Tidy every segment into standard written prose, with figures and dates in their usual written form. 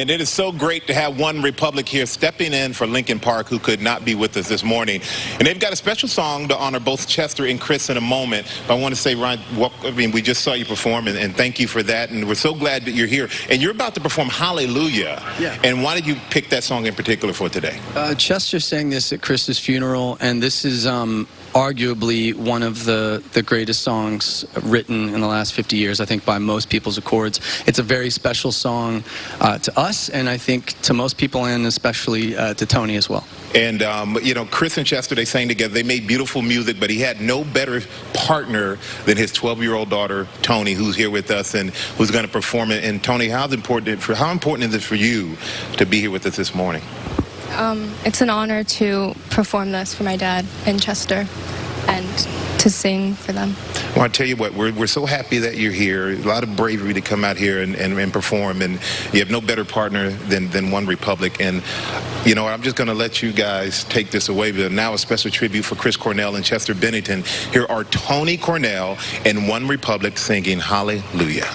And it is so great to have One Republic here stepping in for Lincoln Park, who could not be with us this morning. And they've got a special song to honor both Chester and Chris in a moment. But I want to say, Ryan, we just saw you perform, and thank you for that. And we're so glad that you're here. And you're about to perform Hallelujah. Yeah. And why did you pick that song in particular for today? Chester sang this at Chris's funeral, and this is arguably one of the greatest songs written in the last 50 years, I think, by most people's accords. It's a very special song to us, and I think to most people, and especially to Toni as well. And, you know, Chris and Chester, they sang together. They made beautiful music, but he had no better partner than his 12-year-old daughter, Toni, who's here with us and who's going to perform it. And, Toni, how important is it for you to be here with us this morning? It's an honor to perform this for my dad and Chester and to sing for them. Well, I tell you what, we're so happy that you're here. A lot of bravery to come out here and perform, and you have no better partner than One Republic. And, you know, I'm just going to let you guys take this away. But now a special tribute for Chris Cornell and Chester Bennington. Here are Toni Cornell and One Republic singing Hallelujah.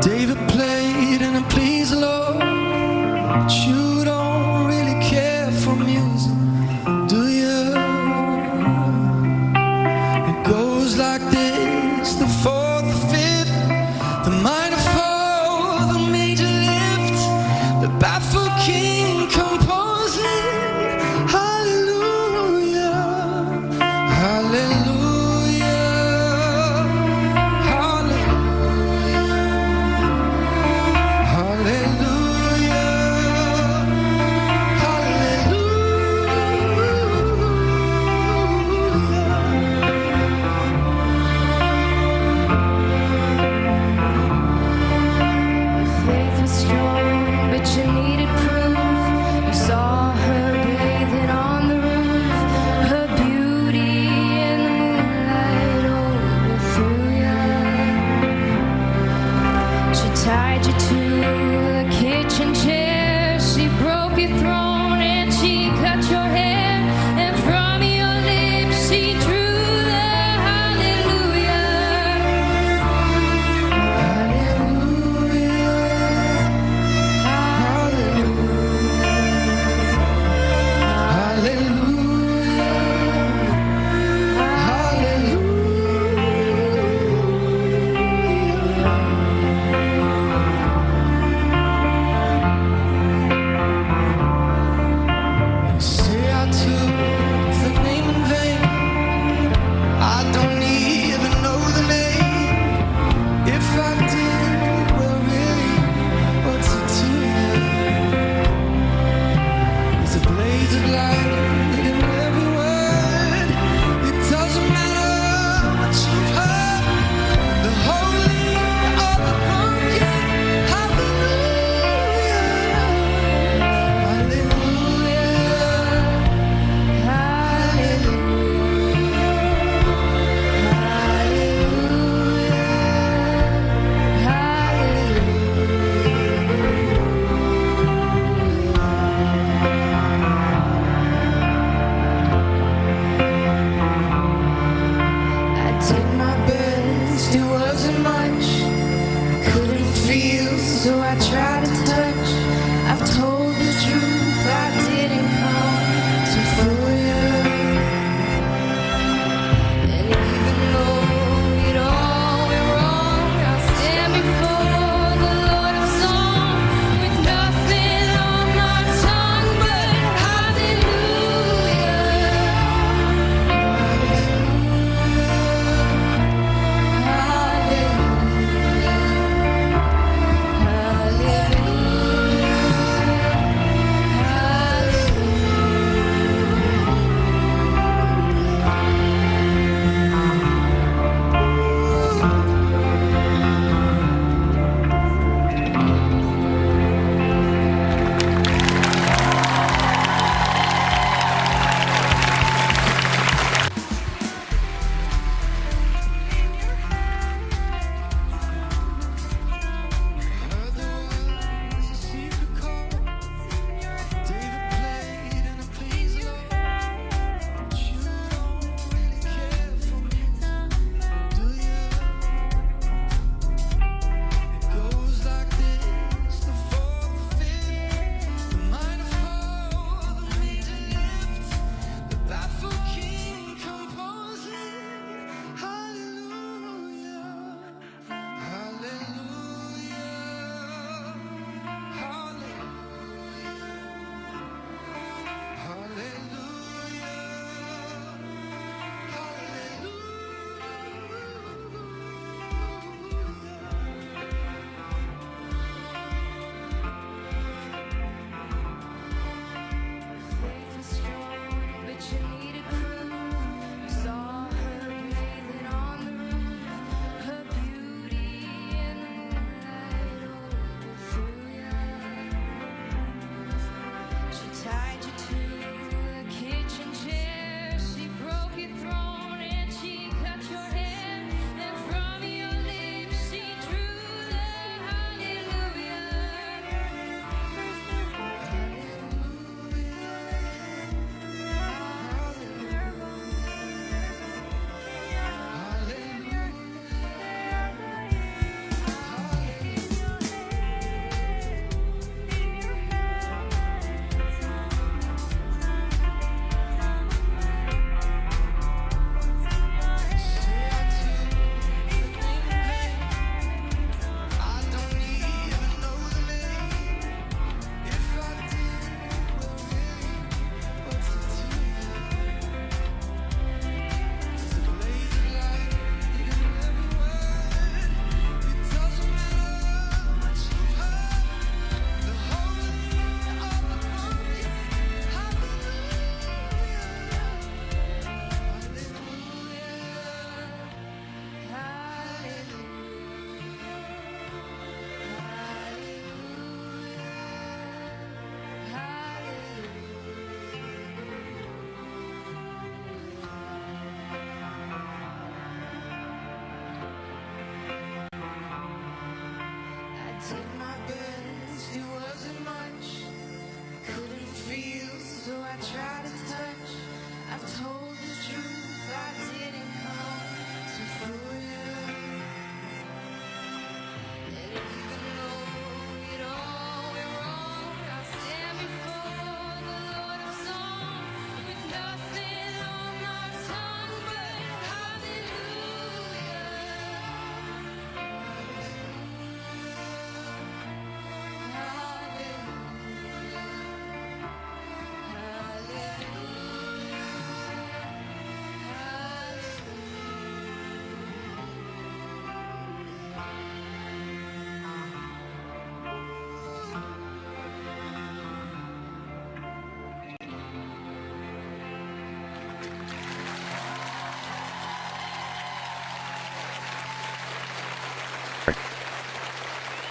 David played and it pleased the Lord, but you don't really care for music, do you? It goes like this: the fourth, the fifth, the minor fall, the major lift, the baffled king composing hallelujah, hallelujah. Tied you to the kitchen chair, she broke your throne and she cut your hair, and from your lips she drew the hallelujah, hallelujah, hallelujah, hallelujah. So I try to touch. I've told the truth, I didn't come to fool you. And even though it all went wrong, I'll stand before the Lord of song with nothing on my tongue but hallelujah, hallelujah, hallelujah.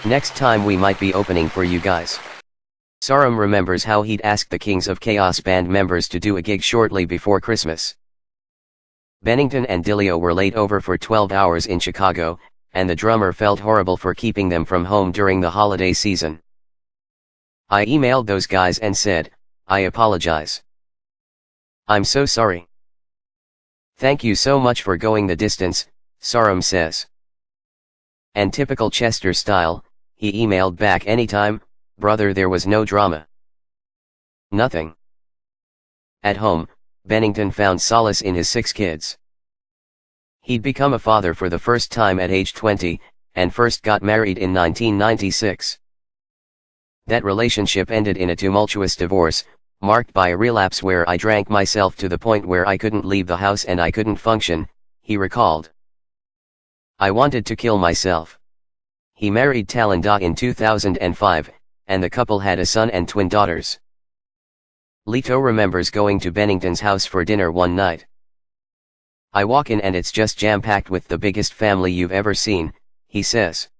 Next time we might be opening for you guys. Sarum remembers how he'd asked the Kings of Chaos band members to do a gig shortly before Christmas. Bennington and Dilio were late over for 12 hours in Chicago, and the drummer felt horrible for keeping them from home during the holiday season. I emailed those guys and said, I apologize. I'm so sorry. Thank you so much for going the distance, Sarum says. And typical Chester style, he emailed back anytime, brother, there was no drama. Nothing. At home, Bennington found solace in his 6 kids. He'd become a father for the first time at age 20, and first got married in 1996. That relationship ended in a tumultuous divorce, marked by a relapse where I drank myself to the point where I couldn't leave the house and I couldn't function, he recalled. I wanted to kill myself. He married Talinda in 2005, and the couple had a son and twin daughters. Leto remembers going to Bennington's house for dinner one night. I walk in and it's just jam-packed with the biggest family you've ever seen, he says.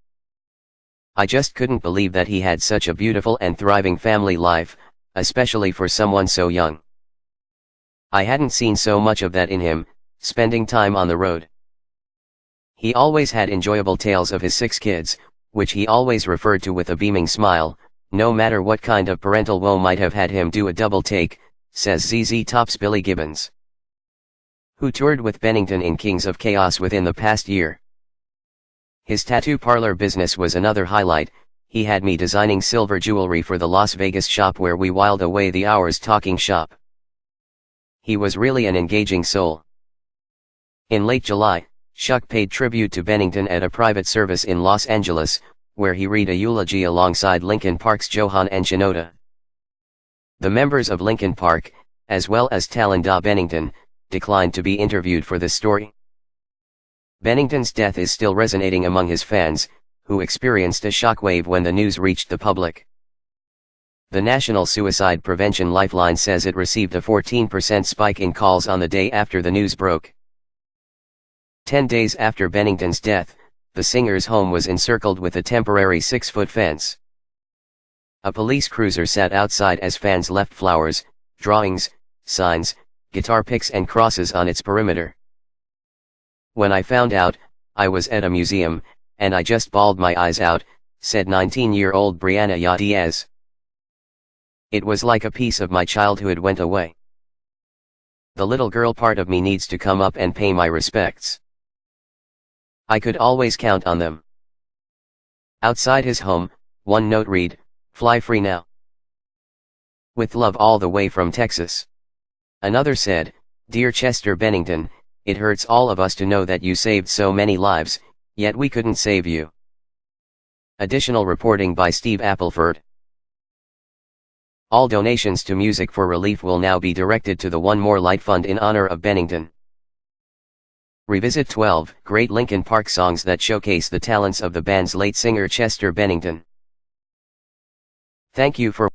I just couldn't believe that he had such a beautiful and thriving family life, especially for someone so young. I hadn't seen so much of that in him, spending time on the road. He always had enjoyable tales of his 6 kids, which he always referred to with a beaming smile, no matter what kind of parental woe might have had him do a double take, says ZZ Top's Billy Gibbons, who toured with Bennington in Kings of Chaos within the past year. His tattoo parlor business was another highlight. He had me designing silver jewelry for the Las Vegas shop where we whiled away the hours talking shop. He was really an engaging soul. In late July, Shuck paid tribute to Bennington at a private service in Los Angeles, where he read a eulogy alongside Linkin Park's Johan and Shinoda. The members of Linkin Park, as well as Talinda Bennington, declined to be interviewed for this story. Bennington's death is still resonating among his fans, who experienced a shockwave when the news reached the public. The National Suicide Prevention Lifeline says it received a 14% spike in calls on the day after the news broke. 10 days after Bennington's death, the singer's home was encircled with a temporary 6-foot fence. A police cruiser sat outside as fans left flowers, drawings, signs, guitar picks and crosses on its perimeter. When I found out, I was at a museum, and I just bawled my eyes out, said 19-year-old Brianna Yadiez. It was like a piece of my childhood went away. The little girl part of me needs to come up and pay my respects. I could always count on them. Outside his home, one note read, "Fly free now. With love all the way from Texas." Another said, "Dear Chester Bennington, it hurts all of us to know that you saved so many lives, yet we couldn't save you." Additional reporting by Steve Appleford. All donations to Music for Relief will now be directed to the One More Light Fund in honor of Bennington. Revisit 12 great Linkin Park songs that showcase the talents of the band's late singer Chester Bennington. Thank you for